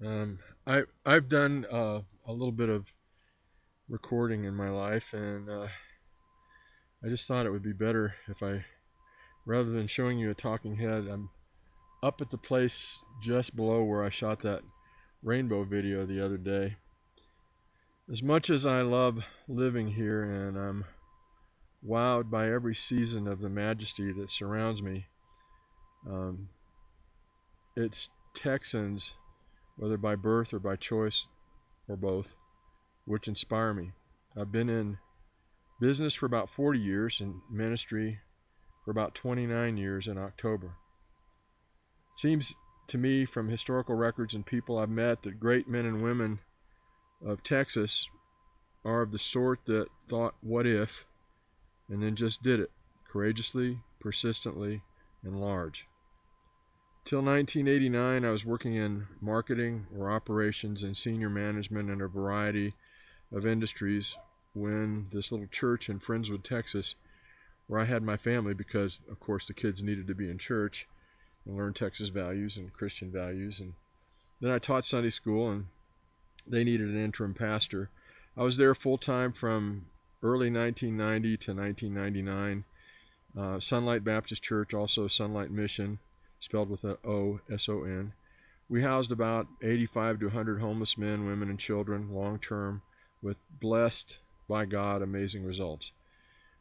Um, I've done a little bit of recording in my life, and I just thought it would be better if rather than showing you a talking head, I'm up at the place just below where I shot that rainbow video the other day. As much as I love living here and I'm wowed by every season of the majesty that surrounds me, um, it's Texans, whether by birth or by choice or both, which inspire me. I've been in business for about 40 years and ministry for about 29 years in October. It seems to me from historical records and people I've met that great men and women of Texas are of the sort that thought, what if, and then just did it courageously, persistently, and large. Till 1989, I was working in marketing or operations and senior management in a variety of industries when this little church in Friendswood, Texas, where I had my family because, of course, the kids needed to be in church and learn Texas values and Christian values. And then I taught Sunday school, and they needed an interim pastor. I was there full time from early 1990 to 1999. Sunlight Baptist Church, also Sunlight Mission, spelled with an O, S-O-N. We housed about 85 to 100 homeless men, women, and children long term with blessed by God amazing results.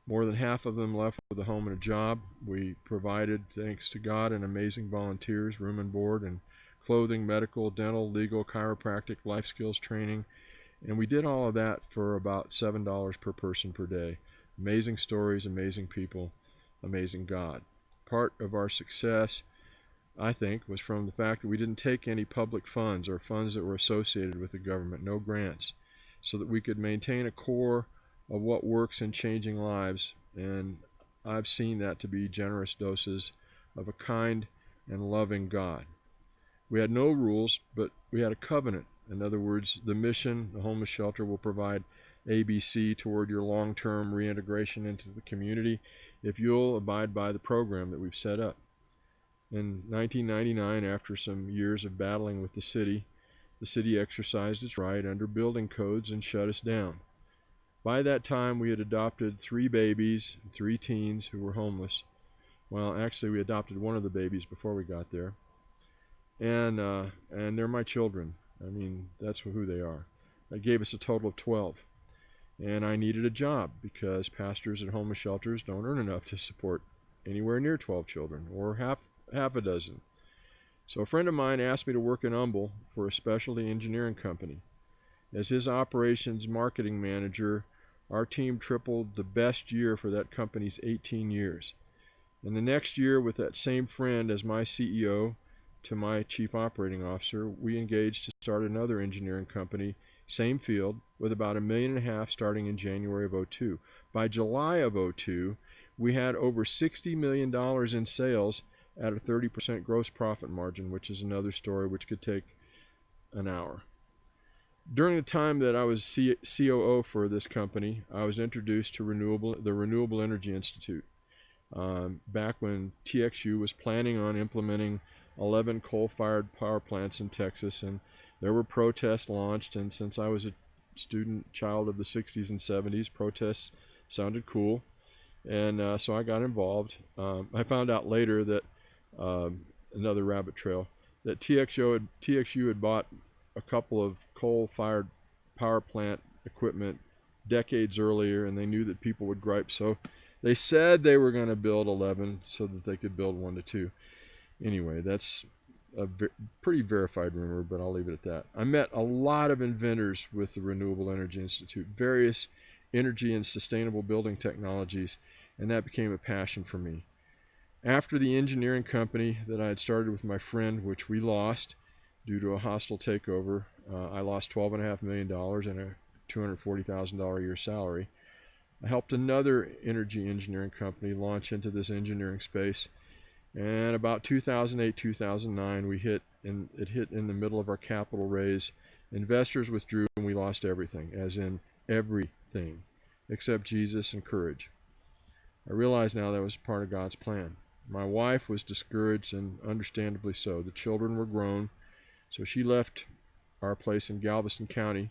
More than half of them left with a home and a job. We provided, thanks to God and amazing volunteers, room and board and clothing, medical, dental, legal, chiropractic, life skills training. And we did all of that for about $7 per person per day. Amazing stories, amazing people, amazing God. Part of our success, I think, was from the fact that we didn't take any public funds or funds that were associated with the government, no grants, so that we could maintain a core of what works in changing lives. And I've seen that to be generous doses of a kind and loving God. We had no rules, but we had a covenant. In other words, the mission, the homeless shelter, will provide ABC toward your long-term reintegration into the community if you'll abide by the program that we've set up. In 1999, after some years of battling with the city exercised its right under building codes and shut us down. By that time, we had adopted 3 babies, 3 teens who were homeless. Well, actually, we adopted one of the babies before we got there. And they're my children. I mean, that's who they are. That gave us a total of 12. And I needed a job because pastors at homeless shelters don't earn enough to support anywhere near 12 children or half a dozen. So a friend of mine asked me to work in Humble for a specialty engineering company. As his operations marketing manager, our team tripled the best year for that company's 18 years. And the next year, with that same friend as my CEO to my chief operating officer, we engaged to start another engineering company, same field, with about $1.5 million starting in January of 2002. By July of 2002, we had over $60 million in sales at a 30% gross profit margin, which is another story which could take an hour. During the time that I was COO for this company, I was introduced to the Renewable Energy Institute. Back when TXU was planning on implementing 11 coal-fired power plants in Texas, and there were protests launched, and since I was a student child of the 60s and 70s, protests sounded cool, and so I got involved. I found out later that, another rabbit trail, that TXU had bought a couple of coal-fired power plant equipment decades earlier, and they knew that people would gripe, so they said they were going to build 11 so that they could build 1 to 2. Anyway, that's a pretty verified rumor, but I'll leave it at that. I met a lot of inventors with the Renewable Energy Institute, various energy and sustainable building technologies, and that became a passion for me. After the engineering company that I had started with my friend, which we lost due to a hostile takeover, I lost $12.5 million and a $240,000 a year salary. I helped another energy engineering company launch into this engineering space, and about 2008, 2009, it hit in the middle of our capital raise. Investors withdrew, and we lost everything, as in everything, except Jesus and courage. I realize now that was part of God's plan. My wife was discouraged, and understandably so. The children were grown, so she left our place in Galveston County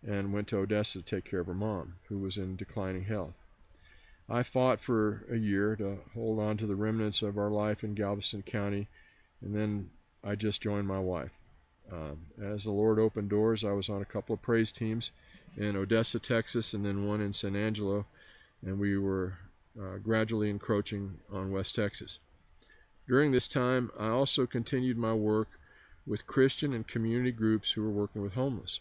and went to Odessa to take care of her mom, who was in declining health. I fought for a year to hold on to the remnants of our life in Galveston County, and then I just joined my wife. As the Lord opened doors, I was on a couple of praise teams in Odessa, Texas, and then one in San Angelo, and we were gradually encroaching on West Texas. During this time, I also continued my work with Christian and community groups who were working with homeless.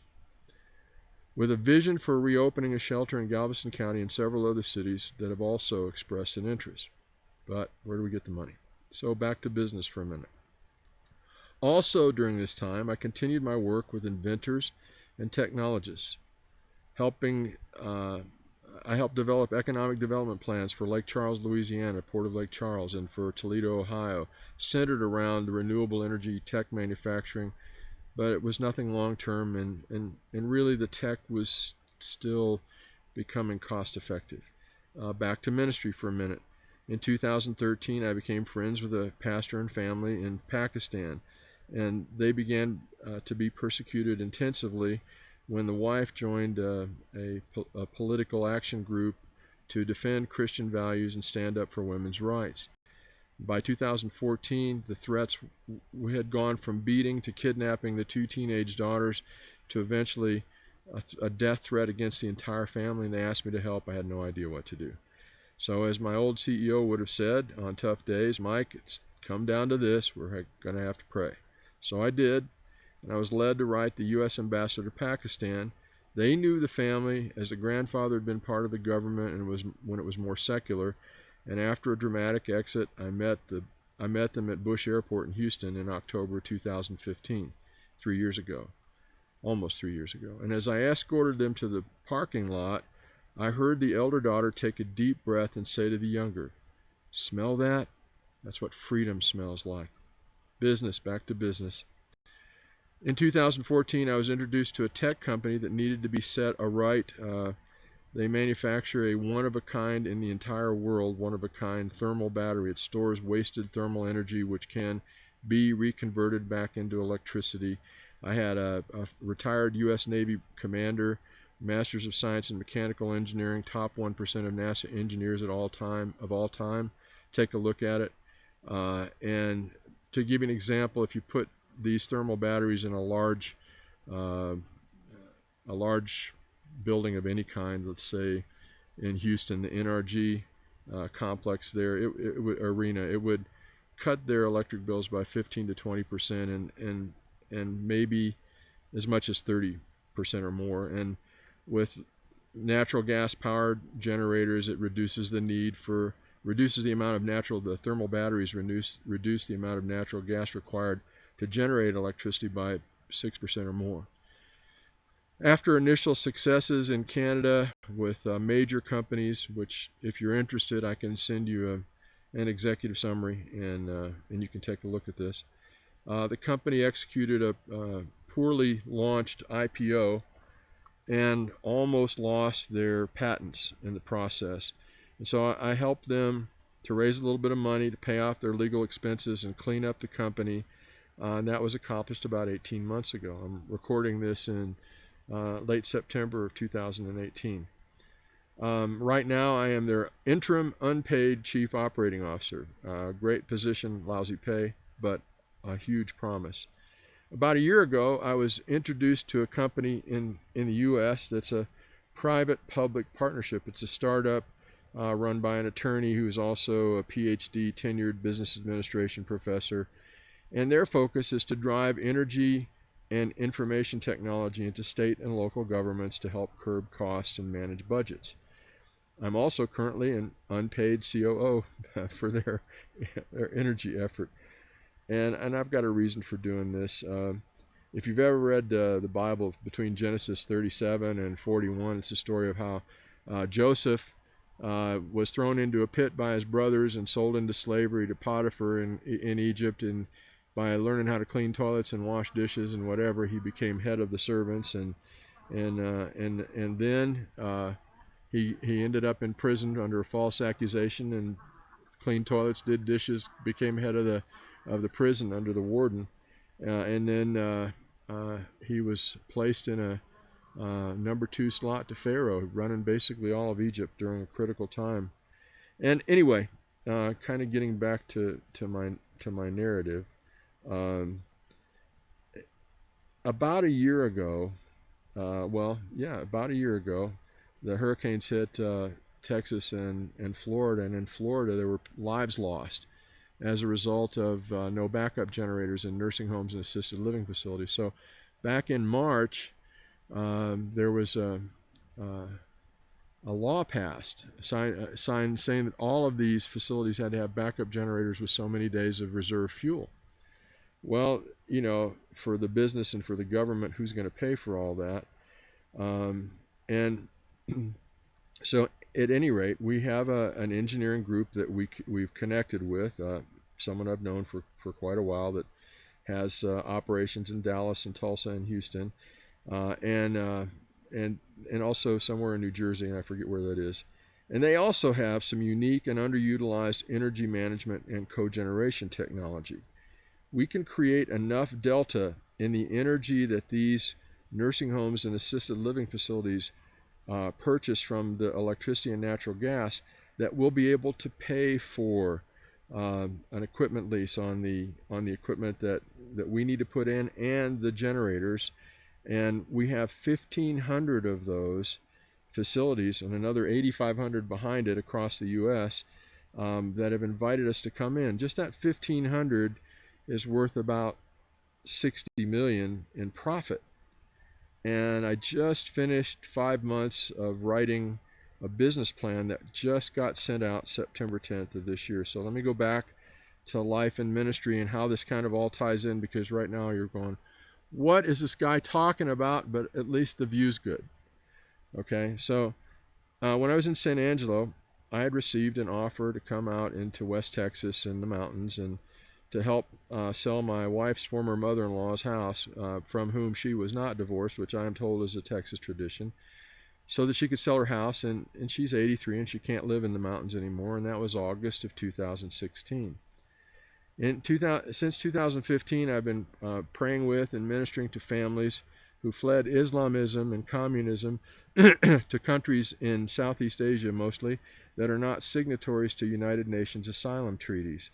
With a vision for reopening a shelter in Galveston County and several other cities that have also expressed an interest. But where do we get the money? So back to business for a minute. Also during this time, I continued my work with inventors and technologists, I helped develop economic development plans for Lake Charles, Louisiana, Port of Lake Charles, and for Toledo, Ohio, centered around the renewable energy tech manufacturing, but it was nothing long-term, and really the tech was still becoming cost-effective. Back to ministry for a minute. In 2013, I became friends with a pastor and family in Pakistan, and they began to be persecuted intensively when the wife joined a political action group to defend Christian values and stand up for women's rights. By 2014, the threats had gone from beating to kidnapping the two teenage daughters to eventually a death threat against the entire family, and they asked me to help. I had no idea what to do. So as my old CEO would have said on tough days, Mike, it's come down to this, we're going to have to pray. So I did, and I was led to write the U.S. ambassador to Pakistan. They knew the family, as the grandfather had been part of the government and when it was more secular, and after a dramatic exit, I met them at Bush Airport in Houston in October 2015, 3 years ago, almost 3 years ago. And as I escorted them to the parking lot, I heard the elder daughter take a deep breath and say to the younger, "Smell that? That's what freedom smells like." Business, back to business. In 2014, I was introduced to a tech company that needed to be set aright. They manufacture a one-of-a-kind in the entire world, one-of-a-kind thermal battery. It stores wasted thermal energy, which can be reconverted back into electricity. I had a retired U.S. Navy commander, Masters of Science in Mechanical Engineering, top 1% of NASA engineers of all time. Take a look at it. And to give you an example, if you put these thermal batteries in a large building of any kind, let's say in Houston, the NRG complex there, it would cut their electric bills by 15 to 20% and maybe as much as 30% or more. And with natural gas powered generators, it reduces the amount of the thermal batteries reduce the amount of natural gas required to generate electricity by 6% or more. After initial successes in Canada with major companies, which if you're interested, I can send you an executive summary, and you can take a look at this. The company executed a poorly launched IPO and almost lost their patents in the process. And so I helped them to raise a little bit of money to pay off their legal expenses and clean up the company. And that was accomplished about 18 months ago. I'm recording this in late September of 2018. Right now, I am their interim unpaid chief operating officer. Great position, lousy pay, but a huge promise. About a year ago, I was introduced to a company in the U.S. that's a private-public partnership. It's a startup run by an attorney who is also a PhD, tenured business administration professor. And their focus is to drive energy and information technology into state and local governments to help curb costs and manage budgets. I'm also currently an unpaid COO for their energy effort. And I've got a reason for doing this. If you've ever read the Bible between Genesis 37 and 41, it's a story of how Joseph was thrown into a pit by his brothers and sold into slavery to Potiphar in Egypt. And by learning how to clean toilets and wash dishes and whatever, he became head of the servants. And then he ended up in prison under a false accusation and cleaned toilets, did dishes, became head of the prison under the warden, and then he was placed in a number 2 slot to Pharaoh, running basically all of Egypt during a critical time. And anyway, kind of getting back to my narrative. About a year ago, about a year ago, the hurricanes hit Texas and Florida, and in Florida there were lives lost as a result of no backup generators in nursing homes and assisted living facilities. So back in March, there was a law passed, signed saying that all of these facilities had to have backup generators with so many days of reserve fuel. Well, for the business and for the government, who's going to pay for all that? And so at any rate, we have an engineering group that we've connected with, someone I've known for quite a while that has operations in Dallas and Tulsa and Houston, and also somewhere in New Jersey, and I forget where that is. And they also have some unique and underutilized energy management and cogeneration technology. We can create enough delta in the energy that these nursing homes and assisted living facilities purchase from the electricity and natural gas that we'll be able to pay for an equipment lease on the equipment that we need to put in and the generators. And we have 1,500 of those facilities and another 8,500 behind it across the U.S. That have invited us to come in. Just that 1,500 is worth about $60 million in profit. And I just finished 5 months of writing a business plan that just got sent out September 10th of this year. So let me go back to life and ministry and how this kind of all ties in, because right now you're going, what is this guy talking about? But at least the view's good. Okay, so when I was in San Angelo, I had received an offer to come out into West Texas in the mountains and to help sell my wife's former mother-in-law's house, from whom she was not divorced, which I am told is a Texas tradition, so that she could sell her house. And she's 83 and she can't live in the mountains anymore, and that was August of 2016. Since 2015, I've been praying with and ministering to families who fled Islamism and communism to countries in Southeast Asia mostly that are not signatories to United Nations asylum treaties.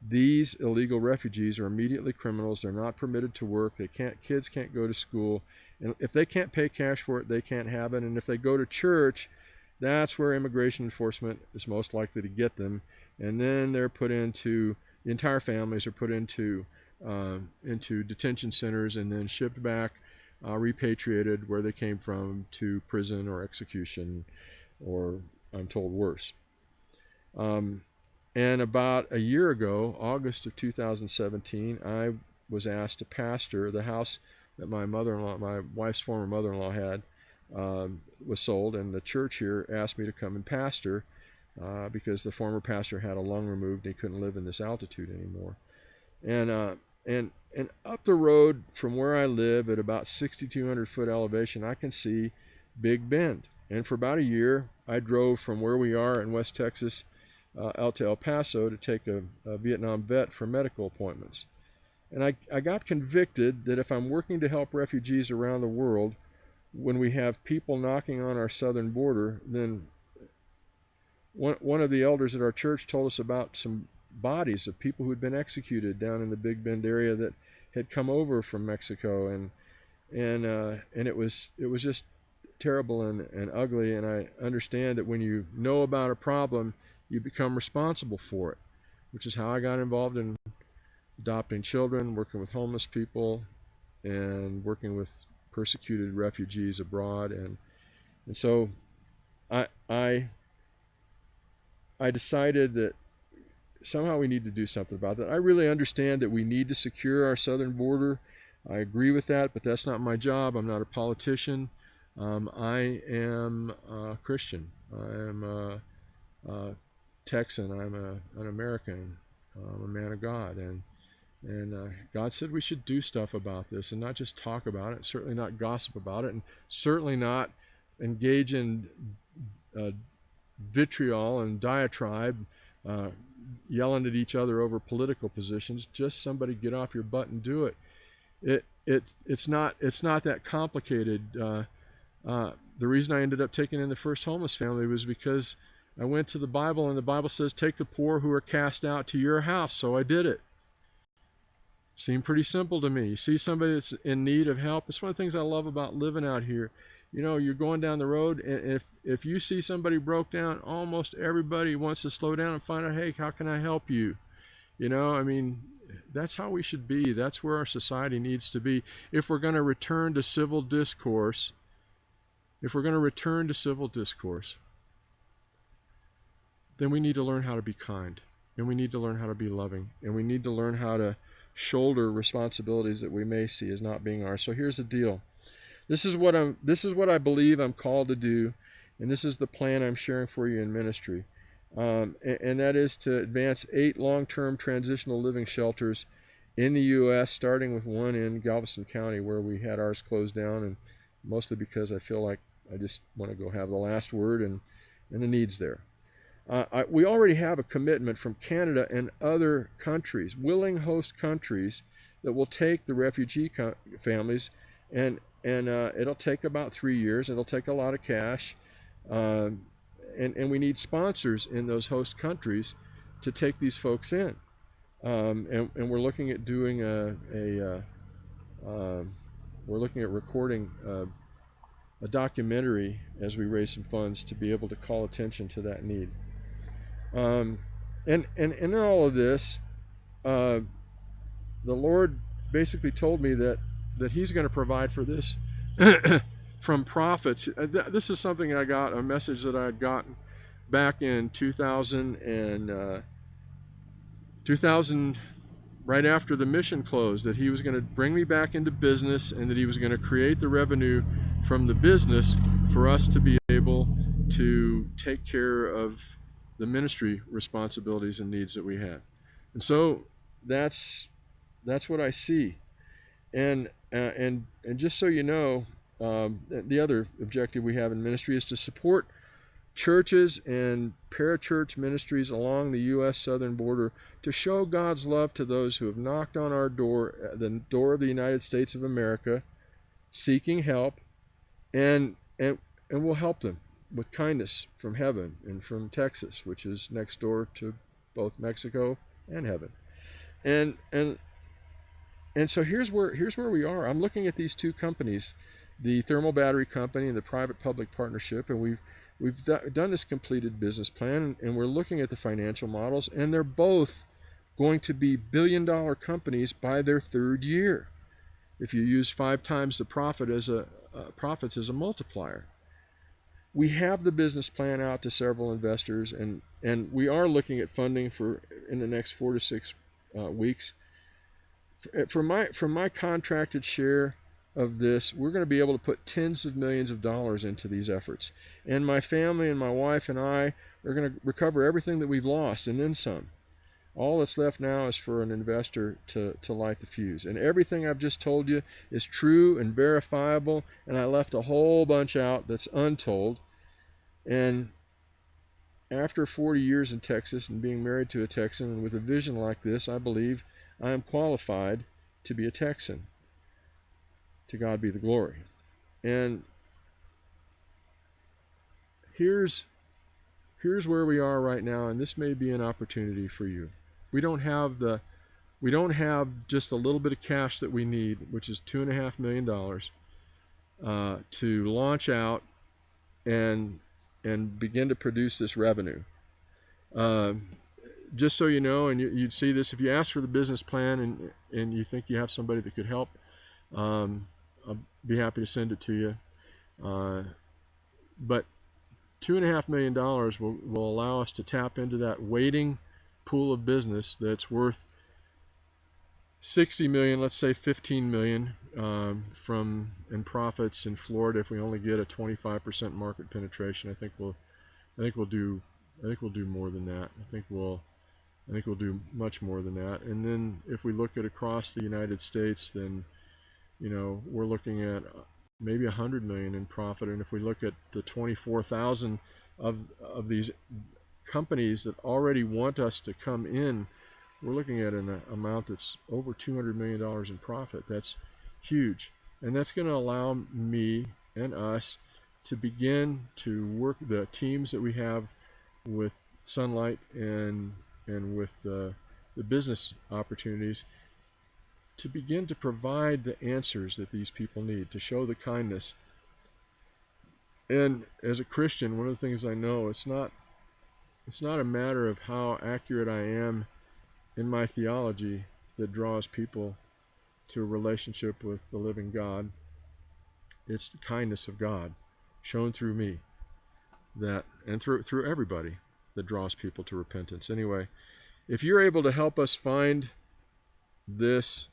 These illegal refugees are immediately criminals. They're not permitted to work. Kids can't go to school. And if they can't pay cash for it, they can't have it. And if they go to church, that's where immigration enforcement is most likely to get them. And then they're put into, the entire families are put into detention centers and then shipped back, repatriated where they came from, to prison or execution, or I'm told worse. And about a year ago, August of 2017, I was asked to pastor the house that my wife's former mother-in-law had, was sold, and the church here asked me to come and pastor because the former pastor had a lung removed and he couldn't live in this altitude anymore. And up the road from where I live at about 6,200 foot elevation, I can see Big Bend. And for about a year, I drove from where we are in West Texas out to El Paso to take a Vietnam vet for medical appointments. And I got convicted that if I'm working to help refugees around the world, when we have people knocking on our southern border, then one of the elders at our church told us about some bodies of people who had been executed down in the Big Bend area that had come over from Mexico, and it was just terrible and ugly. And I understand that when you know about a problem, you become responsible for it, which is how I got involved in adopting children, working with homeless people, and working with persecuted refugees abroad. And so I decided that somehow we need to do something about that. I really understand that we need to secure our southern border. I agree with that, but that's not my job. I'm not a politician. I am a Christian. I am a Texan. I'm an American. I'm a man of God, and God said we should do stuff about this and not just talk about it, certainly not gossip about it, and certainly not engage in vitriol and diatribe, yelling at each other over political positions. Just somebody get off your butt and do it. It's not that complicated. The reason I ended up taking in the first homeless family was because I went to the Bible, and the Bible says, take the poor who are cast out to your house. So I did it. Seemed pretty simple to me. You see somebody that's in need of help. It's one of the things I love about living out here. You know, you're going down the road, and if you see somebody broke down, almost everybody wants to slow down and find out, hey, how can I help you? You know, I mean, that's how we should be. That's where our society needs to be. If we're going to return to civil discourse, then we need to learn how to be kind, and we need to learn how to be loving, and we need to learn how to shoulder responsibilities that we may see as not being ours. So here's the deal. This is what I believe I'm called to do, and this is the plan I'm sharing for you in ministry. And that is to advance 8 long-term transitional living shelters in the U.S., starting with one in Galveston County, where we had ours closed down, and mostly because I feel like I just want to go have the last word and the needs there. We already have a commitment from Canada and other countries, willing host countries, that will take the refugee families, and it'll take about 3 years. It'll take a lot of cash, and we need sponsors in those host countries to take these folks in. And we're looking at doing we're looking at recording a documentary as we raise some funds to be able to call attention to that need. And in all of this, the Lord basically told me that He's going to provide for this from prophets. This is something a message that I had gotten back in 2000, right after the mission closed, that He was going to bring me back into business, and that He was going to create the revenue from the business for us to be able to take care of the ministry responsibilities and needs that we had. And so that's what I see. And just so you know, the other objective we have in ministry is to support churches and parachurch ministries along the U.S. southern border to show God's love to those who have knocked on our door, the door of the United States of America, seeking help, and we'll help them with kindness from heaven and from Texas, which is next door to both Mexico and heaven. And so here's where we are. I'm looking at these two companies, the thermal battery company and the private-public partnership, and we've done this completed business plan, and we're looking at the financial models, and they're both going to be billion-dollar companies by their 3rd year, if you use 5 times the profits as a multiplier. We have the business plan out to several investors, and we are looking at funding for in the next 4 to 6 weeks. For my contracted share of this, we're going to be able to put tens of millions of dollars into these efforts. And my family and my wife and I are going to recover everything that we've lost and then some. All that's left now is for an investor to light the fuse. And everything I've just told you is true and verifiable, and I left a whole bunch out that's untold. And after 40 years in Texas and being married to a Texan, and with a vision like this, I believe I am qualified to be a Texan. To God be the glory. And here's where we are right now, and this may be an opportunity for you. We don't have just a little bit of cash that we need, which is $2.5 million, to launch out and begin to produce this revenue. Just so you know, and you'd see this if you ask for the business plan and you think you have somebody that could help, I'll be happy to send it to you. But $2.5 million will allow us to tap into that waiting pool of business that's worth $60 million, let's say $15 million from in profits in Florida. If we only get a 25% market penetration, I think we'll do more than that. I think we'll do much more than that. And then if we look at across the United States, then we're looking at maybe $100 million in profit. And if we look at the 24,000 of these companies that already want us to come in we're looking at an amount that's over $200 million in profit. That's huge. And that's going to allow me and us to begin to work the teams that we have with Sunlight and with the business opportunities to begin to provide the answers that these people need, to show the kindness. And as a Christian, one of the things I know, it's not a matter of how accurate I am in my theology that draws people to a relationship with the living God. It's the kindness of God shown through me, that and through everybody, that draws people to repentance. Anyway, if you're able to help us find this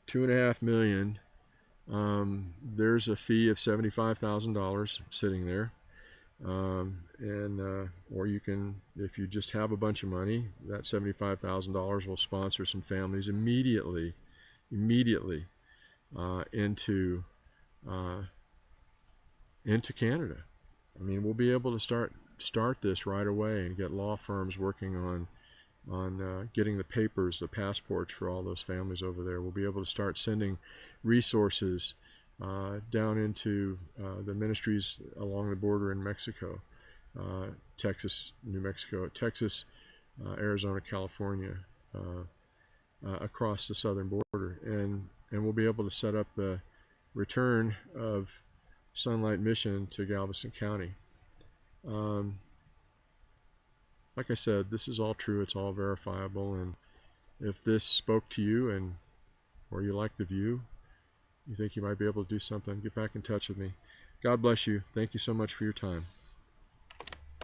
$2.5 million, there's a fee of $75,000 sitting there. Or you can, if you just have a bunch of money, that $75,000 will sponsor some families immediately into Canada. I mean, we'll be able to start this right away and get law firms working on getting the papers, the passports for all those families over there. We'll be able to start sending resources down into the ministries along the border in Mexico, Texas, New Mexico, Texas, Arizona, California, across the southern border, and we'll be able to set up the return of Sunlight Mission to Galveston County. Like I said, this is all true. It's all verifiable, and if this spoke to you or you like the view, you think you might be able to do something, get back in touch with me. God bless you. Thank you so much for your time.